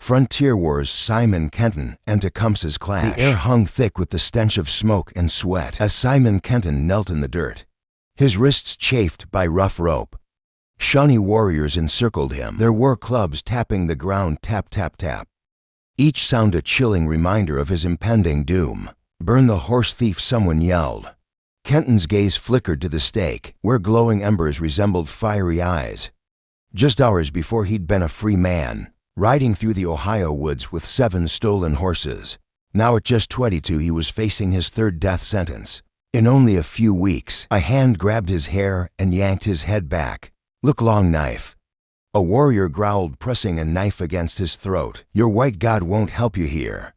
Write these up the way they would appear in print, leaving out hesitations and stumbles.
Frontier Wars. Simon Kenton and Tecumseh's clash. The air hung thick with the stench of smoke and sweat as Simon Kenton knelt in the dirt, his wrists chafed by rough rope. Shawnee warriors encircled him, their war clubs tapping the ground tap, tap, tap. Each sound a chilling reminder of his impending doom. "Burn the horse thief," someone yelled. Kenton's gaze flickered to the stake, where glowing embers resembled fiery eyes. Just hours before he'd been a free man, riding through the Ohio woods with 7 stolen horses. Now at just 22 he was facing his 3rd death sentence. In only a few weeks, a hand grabbed his hair and yanked his head back. "Look, long knife." A warrior growled, pressing a knife against his throat. "Your white God won't help you here."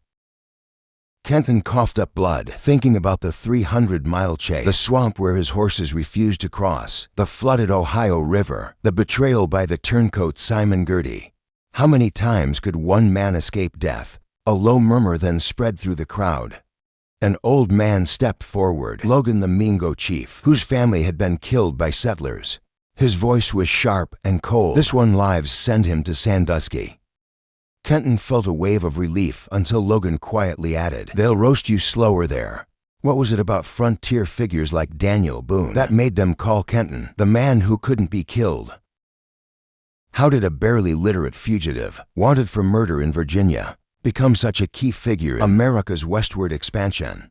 Kenton coughed up blood, thinking about the 300-mile chase, the swamp where his horses refused to cross, the flooded Ohio River, the betrayal by the turncoat Simon Girty. How many times could one man escape death? A low murmur then spread through the crowd. An old man stepped forward, Logan the Mingo chief, whose family had been killed by settlers. His voice was sharp and cold. "This one lives send him to Sandusky." Kenton felt a wave of relief until Logan quietly added, "They'll roast you slower there." What was it about frontier figures like Daniel Boone that made them call Kenton the man who couldn't be killed? How did a barely literate fugitive, wanted for murder in Virginia, become such a key figure in America's westward expansion?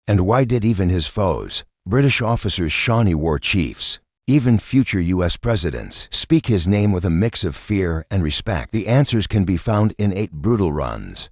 And why did even his foes, British officers, Shawnee war chiefs, even future U.S. presidents, speak his name with a mix of fear and respect? The answers can be found in 8 brutal runs,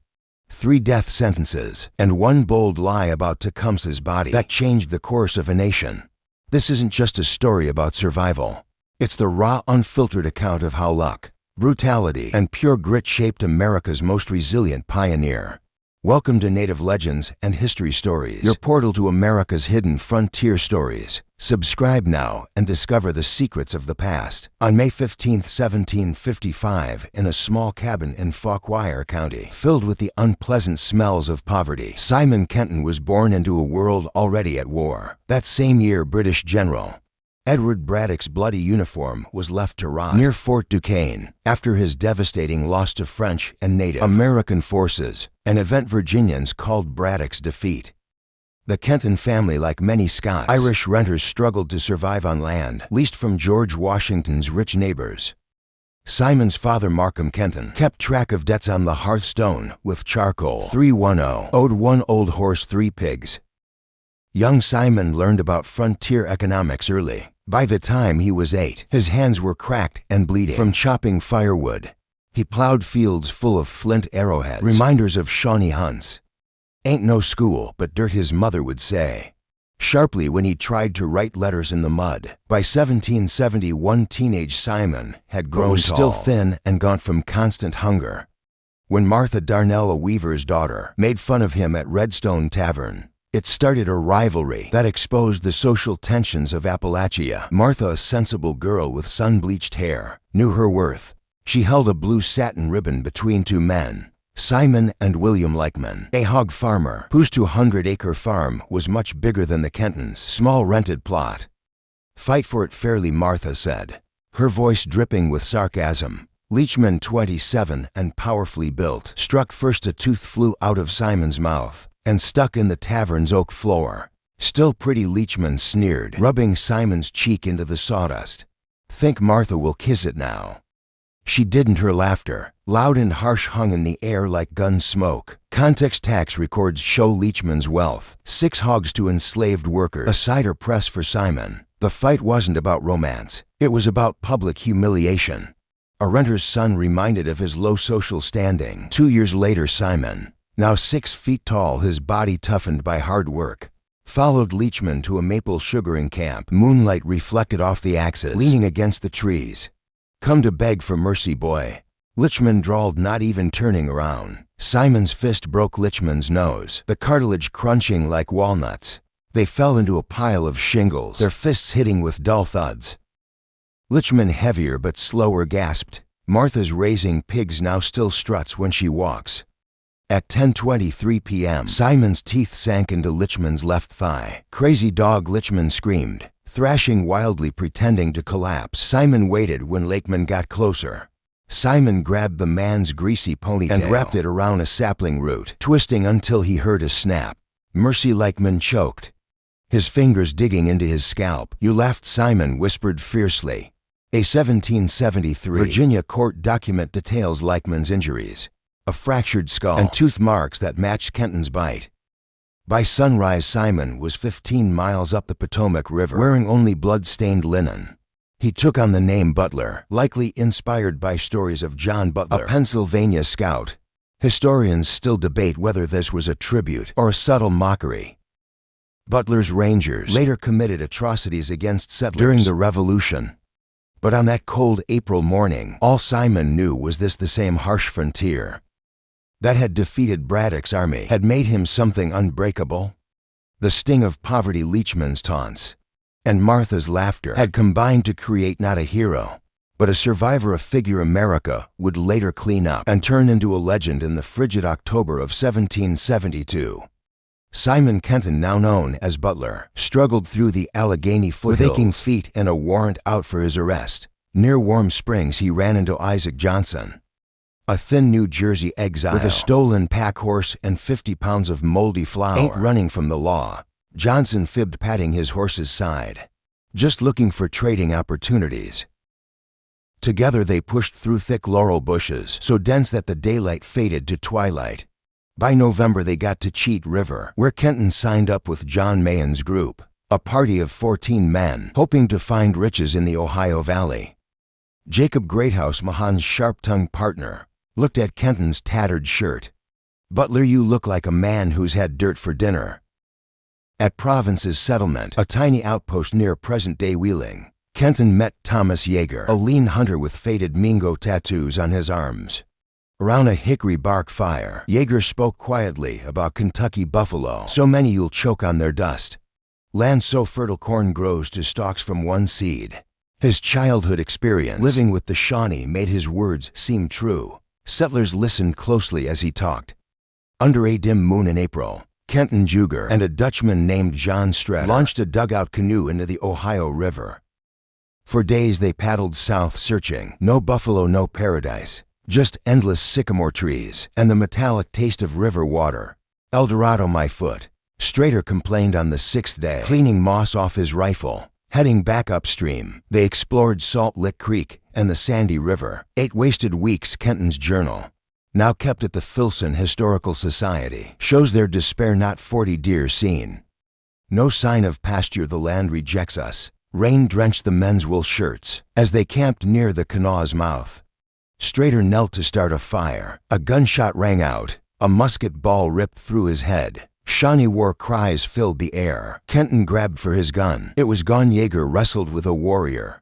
3 death sentences, and 1 bold lie about Tecumseh's body that changed the course of a nation. This isn't just a story about survival. It's the raw, unfiltered account of how luck, brutality, and pure grit shaped America's most resilient pioneer. Welcome to Native Legends and History Stories, your portal to America's hidden frontier stories. Subscribe now and discover the secrets of the past. On May 15, 1755, in a small cabin in Fauquier County, filled with the unpleasant smells of poverty, Simon Kenton was born into a world already at war. That same year, British General Edward Braddock's bloody uniform was left to rot near Fort Duquesne after his devastating loss to French and Native American forces, an event Virginians called Braddock's defeat. The Kenton family, like many Scots-Irish renters, struggled to survive on land leased from George Washington's rich neighbors. Simon's father, Markham Kenton, kept track of debts on the hearthstone with charcoal. 310 owed 1 old horse, 3 pigs. Young Simon learned about frontier economics early. By the time he was 8, his hands were cracked and bleeding from chopping firewood. He plowed fields full of flint arrowheads, reminders of Shawnee hunts. "Ain't no school but dirt," his mother would say sharply when he tried to write letters in the mud. By 1771, teenage Simon had grown tall, still thin and gaunt from constant hunger. When Martha Darnell, a weaver's daughter, made fun of him at Redstone Tavern, it started a rivalry that exposed the social tensions of Appalachia. Martha, a sensible girl with sun-bleached hair, knew her worth. She held a blue satin ribbon between 2 men, Simon and William Lakeman, a hog farmer whose 200-acre farm was much bigger than the Kentons' small rented plot. "Fight for it fairly," Martha said, her voice dripping with sarcasm. Leachman, 27 and powerfully built, struck first. A tooth flew out of Simon's mouth and stuck in the tavern's oak floor. "Still pretty," Leachman sneered, rubbing Simon's cheek into the sawdust. "Think Martha will kiss it now." She didn't. Her laughter, loud and harsh, hung in the air like gun smoke. Context tax records show Leachman's wealth: 6 hogs to enslaved workers, a cider press for Simon. The fight wasn't about romance. It was about public humiliation. A renter's son reminded of his low social standing. 2 years later, Simon, now 6 feet tall, his body toughened by hard work, followed Leachman to a maple sugaring camp. Moonlight reflected off the axes, leaning against the trees. "Come to beg for mercy, boy," Leachman drawled, not even turning around. Simon's fist broke Leachman's nose, the cartilage crunching like walnuts. They fell into a pile of shingles, their fists hitting with dull thuds. Leachman, heavier but slower, gasped. "Martha's raising pigs now, still struts when she walks." At 10:23 p.m., Simon's teeth sank into Leachman's left thigh. "Crazy dog," Leachman screamed, thrashing wildly, pretending to collapse. Simon waited when Lakeman got closer. Simon grabbed the man's greasy ponytail and wrapped it around a sapling root, twisting until he heard a snap. Mercy Lakeman choked, his fingers digging into his scalp. "You laughed," Simon whispered fiercely. A 1773 Virginia court document details Lakeman's injuries, a fractured skull and tooth marks that matched Kenton's bite. By sunrise, Simon was 15 miles up the Potomac River, wearing only blood-stained linen. He took on the name Butler, likely inspired by stories of John Butler, a Pennsylvania scout. Historians still debate whether this was a tribute or a subtle mockery. Butler's Rangers later committed atrocities against settlers during the Revolution. But on that cold April morning, all Simon knew was the same harsh frontier that had defeated Braddock's army had made him something unbreakable. The sting of poverty, Leachman's taunts, and Martha's laughter had combined to create not a hero, but a survivor, a figure America would later clean up and turn into a legend in the frigid October of 1772. Simon Kenton, now known as Butler, struggled through the Allegheny foothills with aching feet and a warrant out for his arrest. Near Warm Springs, he ran into Isaac Johnson, a thin New Jersey exile with a stolen pack horse and 50 pounds of moldy flour. "Ain't running from the law," Johnson fibbed, patting his horse's side. "Just looking for trading opportunities." Together they pushed through thick laurel bushes, so dense that the daylight faded to twilight. By November they got to Cheat River, where Kenton signed up with John Mahon's group, a party of 14 men, hoping to find riches in the Ohio Valley. Jacob Greathouse, Mahon's sharp-tongued partner, looked at Kenton's tattered shirt. "Butler, you look like a man who's had dirt for dinner." At Province's Settlement, a tiny outpost near present-day Wheeling, Kenton met Thomas Yeager, a lean hunter with faded Mingo tattoos on his arms. Around a hickory bark fire, Yeager spoke quietly about Kentucky buffalo, "So many you'll choke on their dust. Land so fertile corn grows to stalks from one seed." His childhood experience living with the Shawnee made his words seem true. Settlers listened closely as he talked. Under a dim moon in April, Kenton Juger and a Dutchman named John Strader launched a dugout canoe into the Ohio River. For days they paddled south, searching. No buffalo, no paradise, just endless sycamore trees and the metallic taste of river water. "El Dorado, my foot," Strader complained on the 6th day, cleaning moss off his rifle. Heading back upstream, they explored Salt Lick Creek and the Sandy River. 8 wasted weeks, Kenton's journal, now kept at the Filson Historical Society, shows their despair. Not 40 deer seen. No sign of pasture, the land rejects us. Rain drenched the men's wool shirts as they camped near the Kanawha's mouth. Strader knelt to start a fire. A gunshot rang out. A musket ball ripped through his head. Shawnee war cries filled the air. Kenton grabbed for his gun. It was gone. Yeager wrestled with a warrior,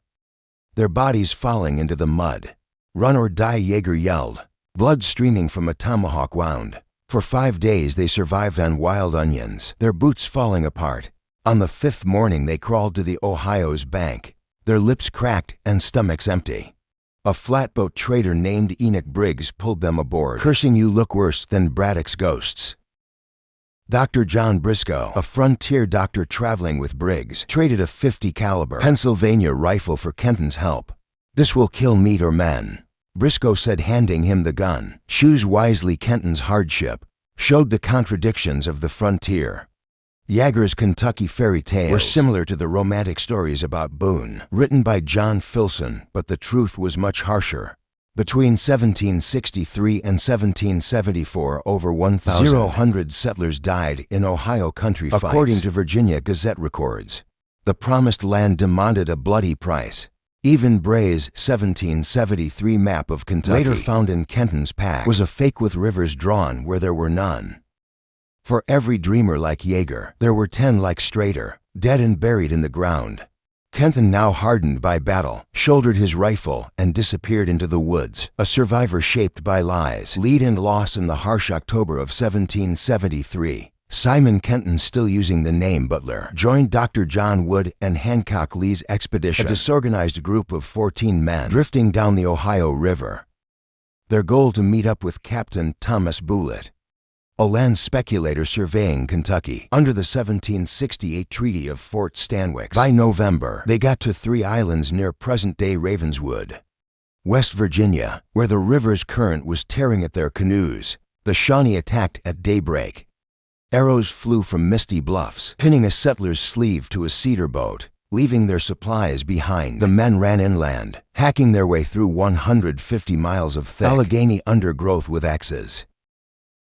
their bodies falling into the mud. "Run or die," Yeager yelled, blood streaming from a tomahawk wound. For 5 days they survived on wild onions, their boots falling apart. On the 5th morning they crawled to the Ohio's bank, their lips cracked and stomachs empty. A flatboat trader named Enoch Briggs pulled them aboard, cursing, "You look worse than Braddock's ghosts." Dr. John Briscoe, a frontier doctor traveling with Briggs, traded a .50 caliber Pennsylvania rifle for Kenton's help. "This will kill meat or men," Briscoe said, handing him the gun. Choose wisely. Kenton's hardship showed the contradictions of the frontier. Yeager's Kentucky fairy tales were similar to the romantic stories about Boone, written by John Filson, but the truth was much harsher. Between 1763 and 1774, over 1,000 settlers died in Ohio country fights, according to Virginia Gazette records. The Promised Land demanded a bloody price. Even Bray's 1773 map of Kentucky, later found in Kenton's pack, was a fake with rivers drawn where there were none. For every dreamer like Yeager, there were 10 like Strader, dead and buried in the ground. Kenton, now hardened by battle, shouldered his rifle and disappeared into the woods, a survivor shaped by lies, lead and loss. In the harsh October of 1773, Simon Kenton, still using the name Butler, joined Dr. John Wood and Hancock Lee's expedition, a disorganized group of 14 men drifting down the Ohio River. Their goal to meet up with Captain Thomas Bullitt, a land speculator surveying Kentucky, under the 1768 Treaty of Fort Stanwix. By November, they got to 3 islands near present-day Ravenswood. West Virginia, where the river's current was tearing at their canoes, the Shawnee attacked at daybreak. Arrows flew from misty bluffs, pinning a settler's sleeve to a cedar boat, leaving their supplies behind. The men ran inland, hacking their way through 150 miles of thick Allegheny undergrowth with axes.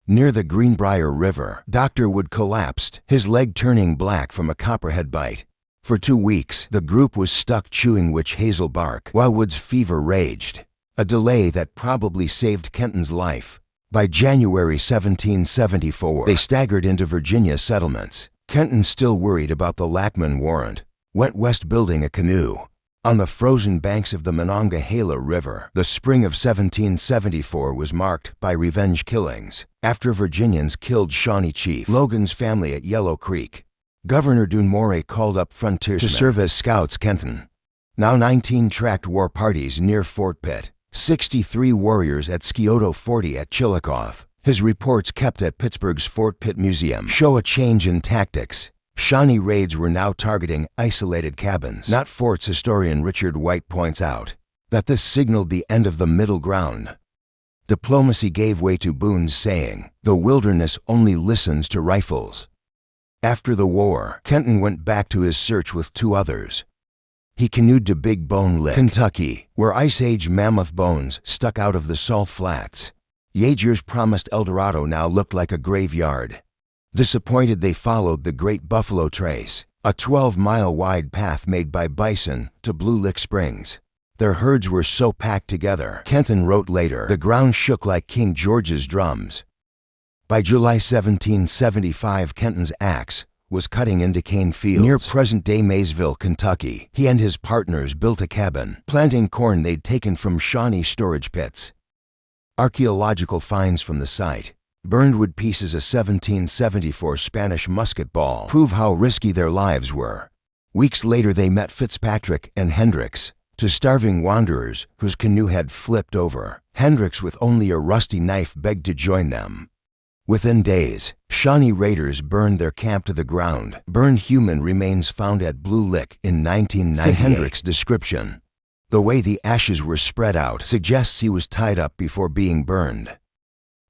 Near the Greenbrier River, Dr. Wood collapsed, his leg turning black from a copperhead bite. For 2 weeks, the group was stuck chewing witch hazel bark while Wood's fever raged, a delay that probably saved Kenton's life. By January 1774, they staggered into Virginia settlements. Kenton, still worried about the Lackman warrant, went west building a canoe. On the frozen banks of the Monongahela River, the spring of 1774 was marked by revenge killings after Virginians killed Shawnee Chief Logan's family at Yellow Creek. Governor Dunmore called up frontiersmen to serve as scouts. Kenton, now 19, tracked war parties near Fort Pitt, 63 warriors at Scioto 40 at Chillicothe. His reports, kept at Pittsburgh's Fort Pitt Museum, show a change in tactics. Shawnee raids were now targeting isolated cabins, not forts. Historian Richard White points out that this signaled the end of the middle ground. Diplomacy gave way to Boone's saying, "The wilderness only listens to rifles." After the war, Kenton went back to his search with 2 others. He canoed to Big Bone Lick, Kentucky, where Ice Age mammoth bones stuck out of the salt flats. Yeager's promised El Dorado now looked like a graveyard. Disappointed, they followed the Great Buffalo Trace, a 12-mile-wide path made by bison, to Blue Lick Springs. Their herds were so packed together, Kenton wrote later, the ground shook like King George's drums. By July 1775, Kenton's axe was cutting into cane fields near present-day Maysville, Kentucky. He and his partners built a cabin, planting corn they'd taken from Shawnee storage pits. Archaeological finds from the site, burned wood pieces, a 1774 Spanish musket ball, prove how risky their lives were. Weeks later, they met Fitzpatrick and Hendricks, 2 starving wanderers whose canoe had flipped over. Hendricks, with only a rusty knife, begged to join them. Within days, Shawnee raiders burned their camp to the ground. Burned human remains found at Blue Lick in 1998. Hendricks' description, the way the ashes were spread out, suggests he was tied up before being burned.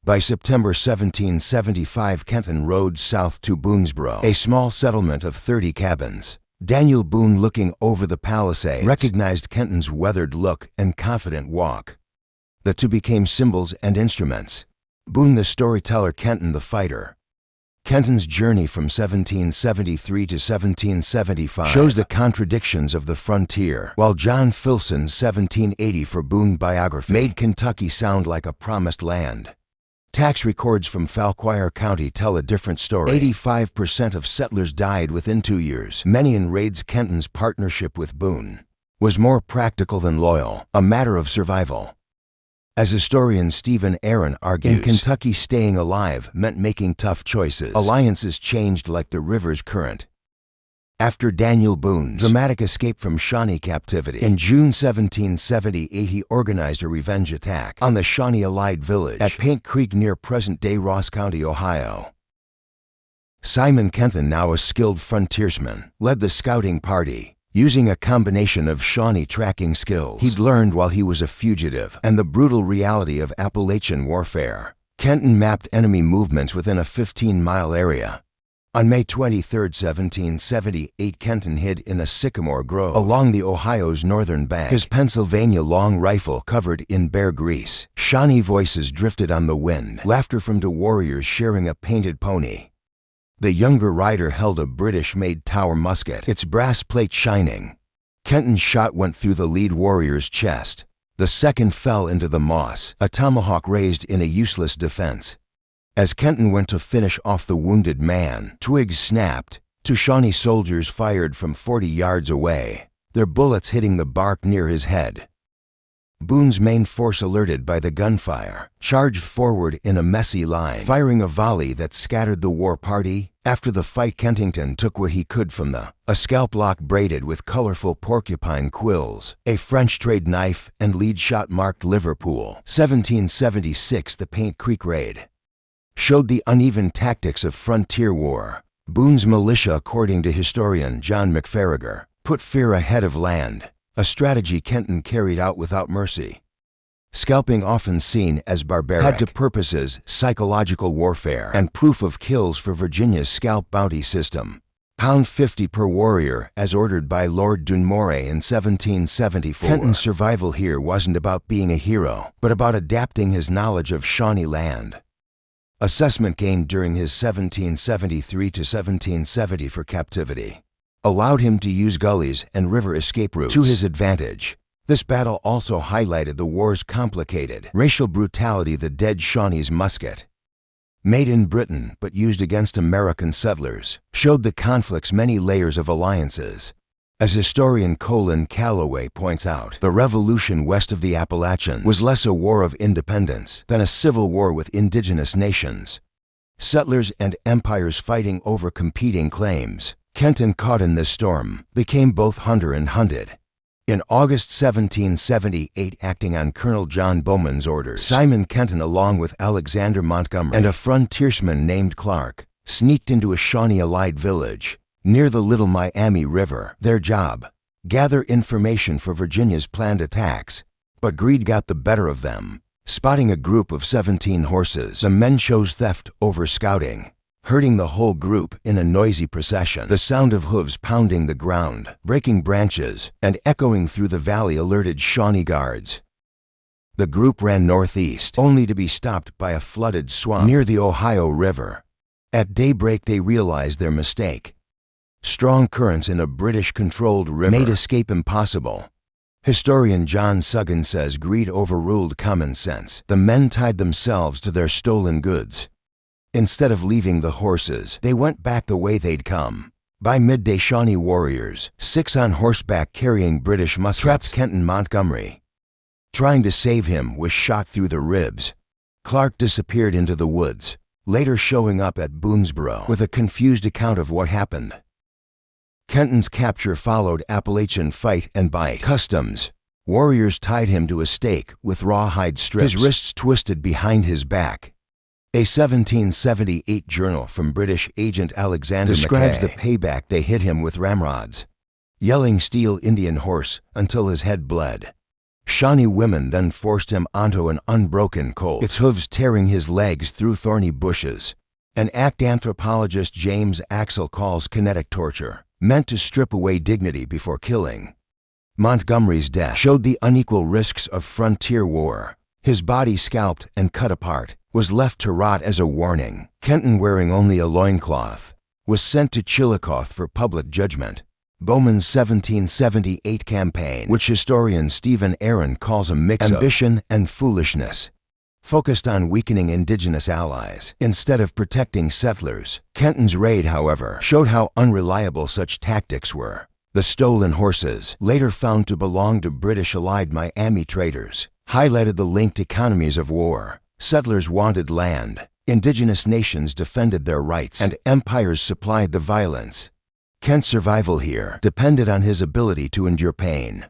By September 1775, Kenton rode south to Boonesboro, a small settlement of 30 cabins. Daniel Boone, looking over the Palisades, recognized Kenton's weathered look and confident walk. The 2 became symbols and instruments. Boone the storyteller, Kenton the fighter. Kenton's journey from 1773 to 1775 shows the contradictions of the frontier, while John Filson's 1780 for Boone biography made Kentucky sound like a promised land. Tax records from Fauquier County tell a different story. 85% of settlers died within 2 years. Many in raids. Kenton's partnership with Boone was more practical than loyal, a matter of survival. As historian Stephen Aaron argues, in Kentucky, staying alive meant making tough choices. Alliances changed like the river's current. After Daniel Boone's dramatic escape from Shawnee captivity, in June 1778, he organized a revenge attack on the Shawnee allied village at Paint Creek near present-day Ross County, Ohio. Simon Kenton, now a skilled frontiersman, led the scouting party, using a combination of Shawnee tracking skills he'd learned while he was a fugitive and the brutal reality of Appalachian warfare. Kenton mapped enemy movements within a 15-mile area. On May 23, 1778, Kenton hid in a sycamore grove along the Ohio's northern bank, his Pennsylvania long rifle covered in bear grease. Shawnee voices drifted on the wind, laughter from 2 warriors sharing a painted pony. The younger rider held a British-made Tower musket, its brass plate shining. Kenton's shot went through the lead warrior's chest. The second fell into the moss, a tomahawk raised in a useless defense. As Kenton went to finish off the wounded man, twigs snapped. 2 Shawnee soldiers fired from 40 yards away, their bullets hitting the bark near his head. Boone's main force, alerted by the gunfire, charged forward in a messy line, firing a volley that scattered the war party. After the fight, Kenton took what he could from a scalp lock braided with colorful porcupine quills, a French trade knife, and lead shot marked Liverpool. 1776, the Paint Creek raid showed the uneven tactics of frontier war. Boone's militia, according to historian John McFarriger, put fear ahead of land, a strategy Kenton carried out without mercy. Scalping, often seen as barbaric, had to purposes psychological warfare and proof of kills for Virginia's scalp bounty system. £50 per warrior, as ordered by Lord Dunmore in 1774. Kenton's survival here wasn't about being a hero, but about adapting his knowledge of Shawnee land. Assessment gained during his 1773 to 1774 captivity allowed him to use gullies and river escape routes to his advantage. This battle also highlighted the war's complicated racial brutality. The dead Shawnee's musket, made in Britain but used against American settlers, showed the conflict's many layers of alliances. As historian Colin Calloway points out, the revolution west of the Appalachians was less a war of independence than a civil war with indigenous nations, settlers and empires fighting over competing claims. Kenton, caught in this storm, became both hunter and hunted. In August 1778, acting on Colonel John Bowman's orders, Simon Kenton, along with Alexander Montgomery and a frontiersman named Clark, sneaked into a Shawnee-allied village near the Little Miami River. Their job: gather information for Virginia's planned attacks. But greed got the better of them. Spotting a group of 17 horses, the men chose theft over scouting, herding the whole group in a noisy procession. The sound of hooves pounding the ground, breaking branches, and echoing through the valley alerted Shawnee guards. The group ran northeast, only to be stopped by a flooded swamp near the Ohio River. At daybreak, they realized their mistake. Strong currents in a British-controlled river made escape impossible. Historian John Suggin says greed overruled common sense. The men tied themselves to their stolen goods. Instead of leaving the horses, they went back the way they'd come. By midday, Shawnee warriors, 6 on horseback carrying British muskets, trapped Kenton. Montgomery, trying to save him, was shot through the ribs. Clark disappeared into the woods, later showing up at Boonesboro with a confused account of what happened. Kenton's capture followed Appalachian fight and bite customs. Warriors tied him to a stake with rawhide strips, his wrists twisted behind his back. A 1778 journal from British agent Alexander describes the payback. They hit him with ramrods, yelling "Steal Indian horse," until his head bled. Shawnee women then forced him onto an unbroken colt, its hooves tearing his legs through thorny bushes. An act anthropologist James Axel calls kinetic torture, meant to strip away dignity before killing. Montgomery's death showed the unequal risks of frontier war. His body, scalped and cut apart, was left to rot as a warning. Kenton, wearing only a loincloth, was sent to Chillicothe for public judgment. Bowman's 1778 campaign, which historian Stephen Aaron calls a mix of ambition and foolishness, focused on weakening indigenous allies instead of protecting settlers. Kenton's raid, however, showed how unreliable such tactics were. The stolen horses, later found to belong to British-allied Miami traders, highlighted the linked economies of war. Settlers wanted land, indigenous nations defended their rights, and empires supplied the violence. Kent's survival here depended on his ability to endure pain.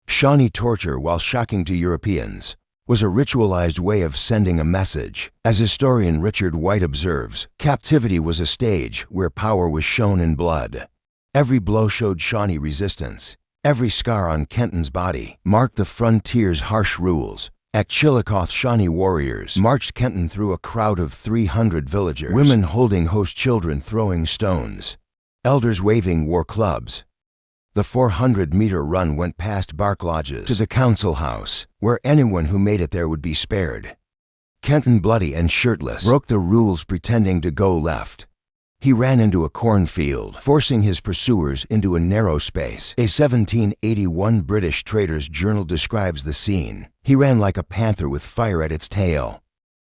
Shawnee torture, while shocking to Europeans, was a ritualized way of sending a message. As historian Richard White observes, captivity was a stage where power was shown in blood. Every blow showed Shawnee resistance. Every scar on Kenton's body marked the frontier's harsh rules. At Chillicothe, Shawnee warriors marched Kenton through a crowd of 300 villagers, women holding host children throwing stones, elders waving war clubs. The 400-meter run went past bark lodges to the council house, where anyone who made it there would be spared. Kenton, bloody and shirtless, broke the rules pretending to go left. He ran into a cornfield, forcing his pursuers into a narrow space. A 1781 British trader's journal describes the scene. He ran like a panther with fire at its tail,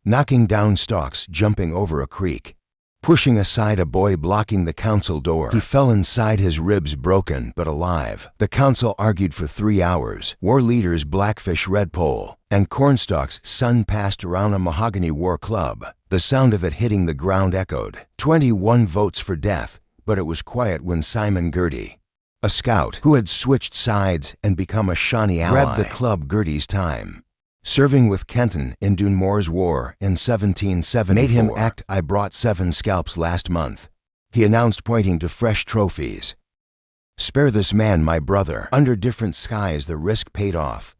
knocking down stalks, jumping over a creek, pushing aside a boy blocking the council door. He fell inside, his ribs broken but alive. The council argued for 3 hours. War leaders Blackfish Redpole and Cornstalks Sun passed around a mahogany war club. The sound of it hitting the ground echoed. 21 votes for death, but it was quiet when Simon Girty, a scout who had switched sides and become a Shawnee ally, grabbed the club. Girty's time serving with Kenton in Dunmore's War in 1774 made him act. "I brought 7 scalps last month," he announced, pointing to fresh trophies. "Spare this man, my brother." Under different skies, the risk paid off.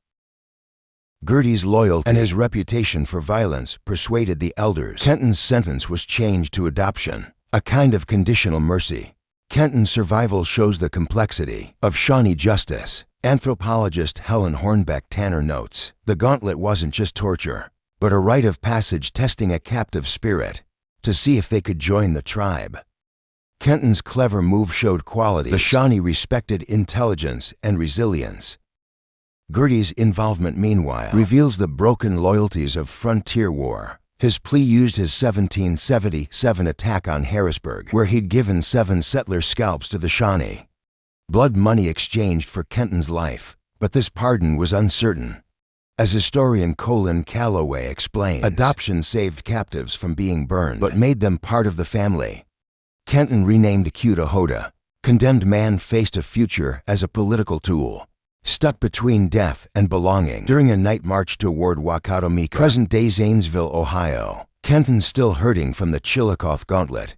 Gertie's loyalty and his reputation for violence persuaded the elders. Kenton's sentence was changed to adoption, a kind of conditional mercy. Kenton's survival shows the complexity of Shawnee justice. Anthropologist Helen Hornbeck Tanner notes, the gauntlet wasn't just torture, but a rite of passage testing a captive spirit to see if they could join the tribe. Kenton's clever move showed qualities the Shawnee respected: intelligence and resilience. Gertie's involvement, meanwhile, reveals the broken loyalties of frontier war. His plea used his 1777 attack on Harrisburg, where he'd given 7 settler scalps to the Shawnee. Blood money exchanged for Kenton's life, but this pardon was uncertain. As historian Colin Calloway explains, adoption saved captives from being burned, but made them part of the family. Kenton, renamed Cudahoda, condemned man, faced a future as a political tool, stuck between death and belonging. During a night march toward Wakatomika, present-day Zanesville, Ohio, Kenton, still hurting from the Chillicothe gauntlet,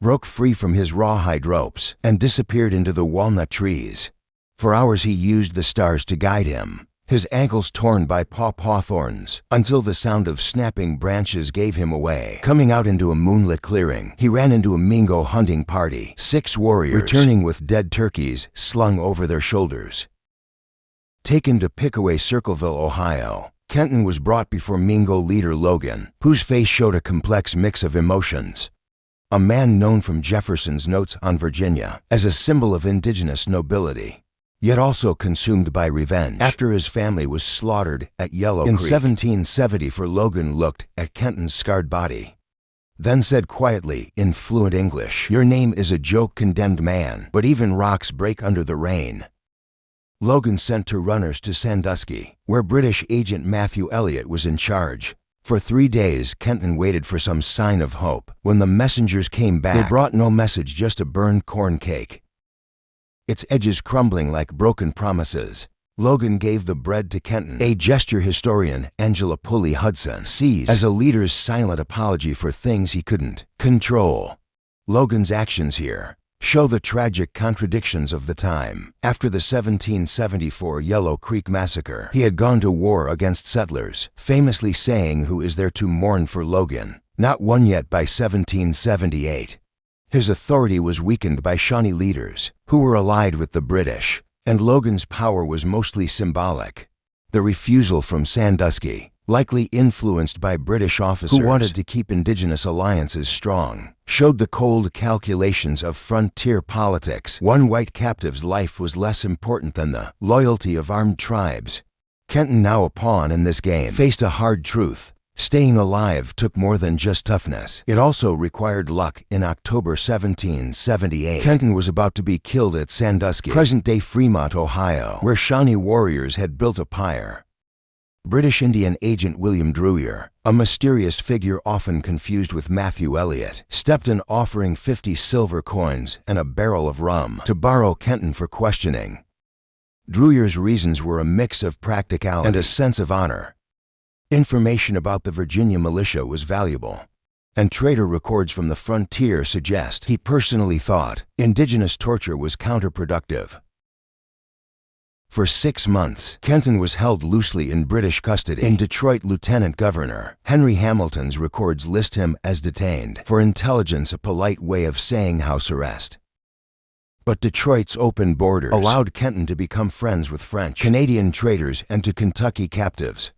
broke free from his rawhide ropes and disappeared into the walnut trees. For hours he used the stars to guide him, his ankles torn by pawpaw thorns, until the sound of snapping branches gave him away. Coming out into a moonlit clearing, he ran into a Mingo hunting party, 6 warriors returning with dead turkeys slung over their shoulders. Taken to Pickaway, Circleville, Ohio, Kenton was brought before Mingo leader Logan, whose face showed a complex mix of emotions. A man known from Jefferson's Notes on Virginia as a symbol of indigenous nobility, yet also consumed by revenge after his family was slaughtered at Yellow Creek. In 1774, Logan looked at Kenton's scarred body, then said quietly in fluent English, "Your name is a joke, condemned man, but even rocks break under the rain." Logan sent 2 runners to Sandusky, where British agent Matthew Elliott was in charge. For 3 days, Kenton waited for some sign of hope. When the messengers came back, they brought no message, just a burned corn cake, its edges crumbling like broken promises. Logan gave the bread to Kenton, a gesture historian Angela Pulley Hudson sees as a leader's silent apology for things he couldn't control. Logan's actions here show the tragic contradictions of the time. After the 1774 Yellow Creek Massacre, he had gone to war against settlers, famously saying, "Who is there to mourn for Logan? Not one yet." By 1778, his authority was weakened by Shawnee leaders who were allied with the British, and Logan's power was mostly symbolic. The refusal from Sandusky, likely influenced by British officers who wanted to keep indigenous alliances strong, showed the cold calculations of frontier politics. One white captive's life was less important than the loyalty of armed tribes. Kenton, now a pawn in this game, faced a hard truth. Staying alive took more than just toughness. It also required luck. In October 1778, Kenton was about to be killed at Sandusky, present-day Fremont, Ohio, where Shawnee warriors had built a pyre. British Indian agent William Drouyer, a mysterious figure often confused with Matthew Elliott, stepped in, offering 50 silver coins and a barrel of rum to borrow Kenton for questioning. Drouyer's reasons were a mix of practicality and a sense of honor. Information about the Virginia militia was valuable, and trader records from the frontier suggest he personally thought indigenous torture was counterproductive. For 6 months, Kenton was held loosely in British custody. In Detroit, Lieutenant Governor Henry Hamilton's records list him as detained for intelligence, a polite way of saying house arrest. But Detroit's open borders allowed Kenton to become friends with French, Canadian traders and to Kentucky captives.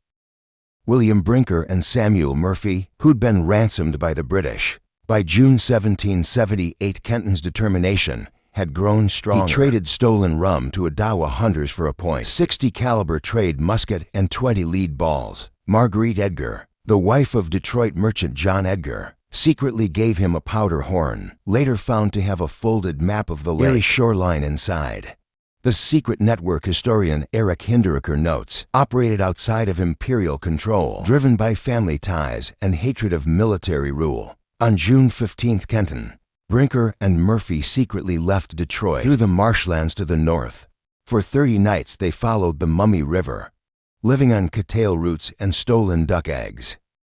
William Brinker and Samuel Murphy, who'd been ransomed by the British. By June 1778, Kenton's determination had grown stronger. He traded stolen rum to Odawa hunters for a .60 caliber trade musket and 20 lead balls. Marguerite Edgar, the wife of Detroit merchant John Edgar, secretly gave him a powder horn, later found to have a folded map of the lake shoreline inside. The secret network, historian Eric Hinderaker notes, operated outside of imperial control, driven by family ties and hatred of military rule. On June 15, Kenton, Brinker and Murphy secretly left Detroit through the marshlands to the north. For 30 nights they followed the Mummy River, living on cattail roots and stolen duck eggs.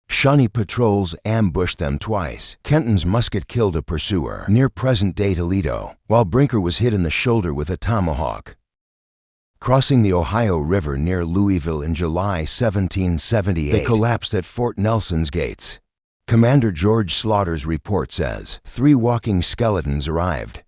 Shawnee patrols ambushed them twice. Kenton's musket killed a pursuer near present-day Toledo, while Brinker was hit in the shoulder with a tomahawk. Crossing the Ohio River near Louisville in July 1778, they collapsed at Fort Nelson's gates. Commander George Slaughter's report says, 3 walking skeletons arrived.